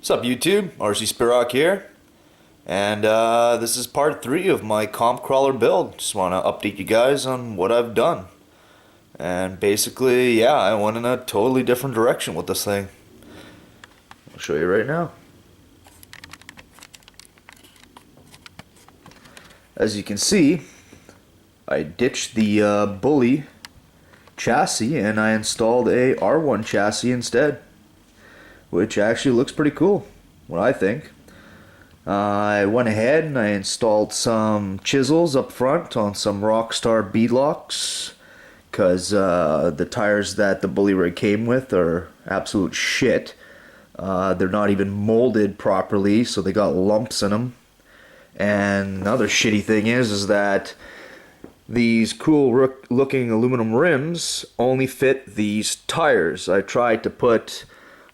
What's up YouTube? RC Spirok here, and this is part 3 of my comp crawler build. Just want to update you guys on what I've done. And basically, yeah, I went in a totally different direction with this thing. I'll show you right now. As you can see, I ditched the bully chassis and I installed a R1 chassis instead, which actually looks pretty cool, what I think. I went ahead and I installed some chisels up front on some Rockstar beadlocks, because the tires that the bully rig came with are absolute shit. They're not even molded properly, so they got lumps in them. And another shitty thing is that these cool looking aluminum rims only fit these tires. I tried to put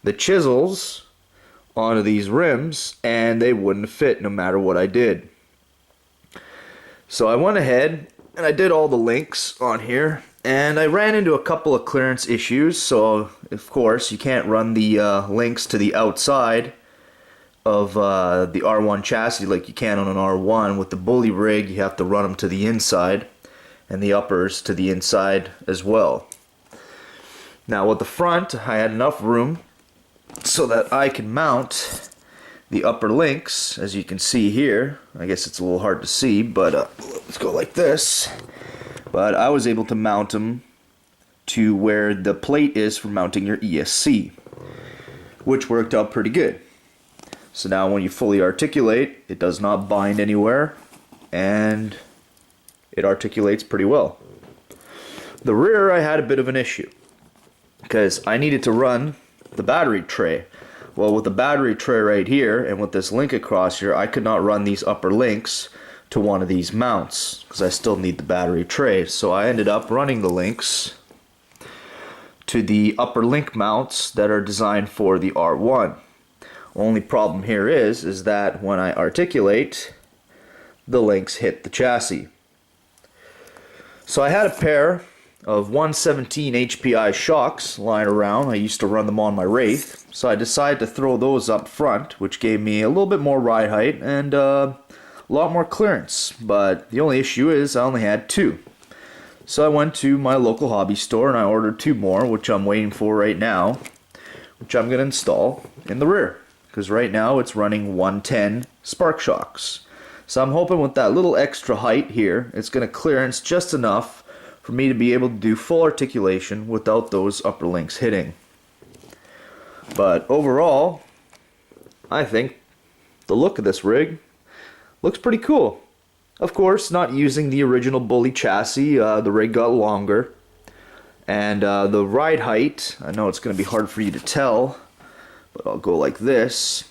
the chisels onto these rims and they wouldn't fit no matter what I did. So I went ahead and I did all the links on here, and I ran into a couple of clearance issues. So of course you can't run the links to the outside of the R1 chassis like you can on an R1. With the bully rig you have to run them to the inside, and the uppers to the inside as well. Now with the front, I had enough room so that I can mount the upper links, as you can see here. I guess it's a little hard to see, but let's go like this. But I was able to mount them to where the plate is for mounting your ESC, which worked out pretty good. So now when you fully articulate, it does not bind anywhere, and it articulates pretty well. The rear, I had a bit of an issue, because I needed to run the battery tray. Well, with the battery tray right here, and with this link across here, I could not run these upper links to one of these mounts, because I still need the battery tray. So I ended up running the links to the upper link mounts that are designed for the R1. Only problem here is that when I articulate, the links hit the chassis. So I had a pair of 117 HPI shocks lying around. I used to run them on my Wraith, so I decided to throw those up front, which gave me a little bit more ride height and a lot more clearance. But the only issue is I only had 2. So I went to my local hobby store and I ordered 2 more, which I'm waiting for right now, which I'm going to install in the rear, because right now it's running 110 spark shocks. So I'm hoping with that little extra height here, it's going to clearance just enough for me to be able to do full articulation without those upper links hitting. But overall, I think the look of this rig looks pretty cool. Of course, not using the original bully chassis, the rig got longer. And the ride height, I know it's going to be hard for you to tell, but I'll go like this.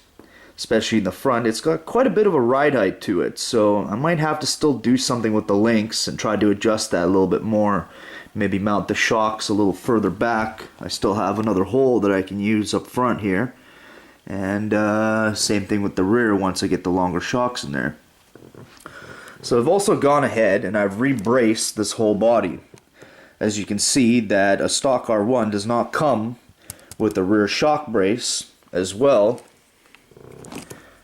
Especially in the front, it's got quite a bit of a ride height to it, so I might have to still do something with the links and try to adjust that a little bit more. Maybe mount the shocks a little further back. I still have another hole that I can use up front here, and same thing with the rear once I get the longer shocks in there. So I've also gone ahead and I've re-braced this whole body. As you can see, that a stock R1 does not come with a rear shock brace as well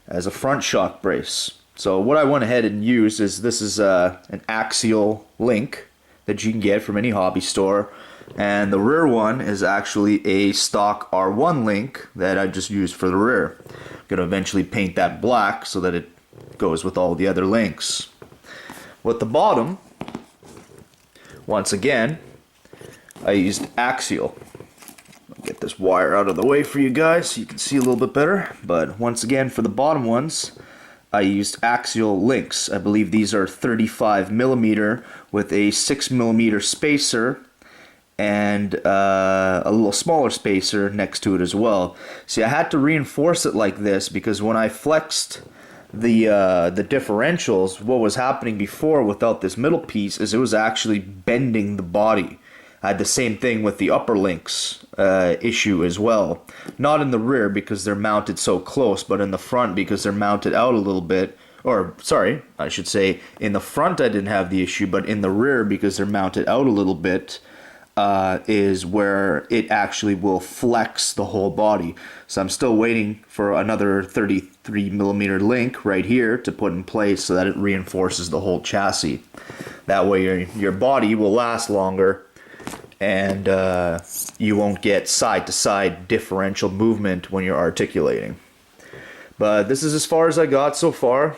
as a front shock brace. So what I went ahead and used is, this is an axial link that you can get from any hobby store, and the rear one is actually a stock R1 link that I just used for the rear. I'm going to eventually paint that black so that it goes with all the other links. With the bottom, once again, I used axial. Get this wire out of the way for you guys so you can see a little bit better. But once again, for the bottom ones, I used axial links. I believe these are 35mm with a 6mm spacer and a little smaller spacer next to it as well. See, I had to reinforce it like this because when I flexed the differentials, what was happening before without this middle piece is it was actually bending the body. I had the same thing with the upper links issue as well. Not in the rear because they're mounted so close, but in the front because they're mounted out a little bit. Or, sorry, I should say in the front I didn't have the issue, but in the rear because they're mounted out a little bit, is where it actually will flex the whole body. So I'm still waiting for another 33 millimeter link right here to put in place so that it reinforces the whole chassis. That way your body will last longer, and you won't get side-to-side differential movement when you're articulating. But this is as far as I got so far.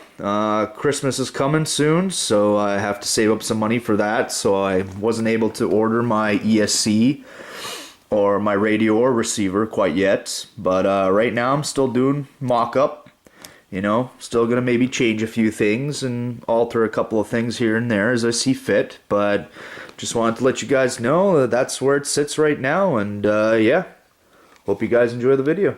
Christmas is coming soon, so I have to save up some money for that. So I wasn't able to order my ESC or my radio or receiver quite yet. But right now I'm still doing mock-up. You know, still gonna maybe change a few things and alter a couple of things here and there as I see fit. But just wanted to let you guys know that that's where it sits right now. And yeah, hope you guys enjoy the video.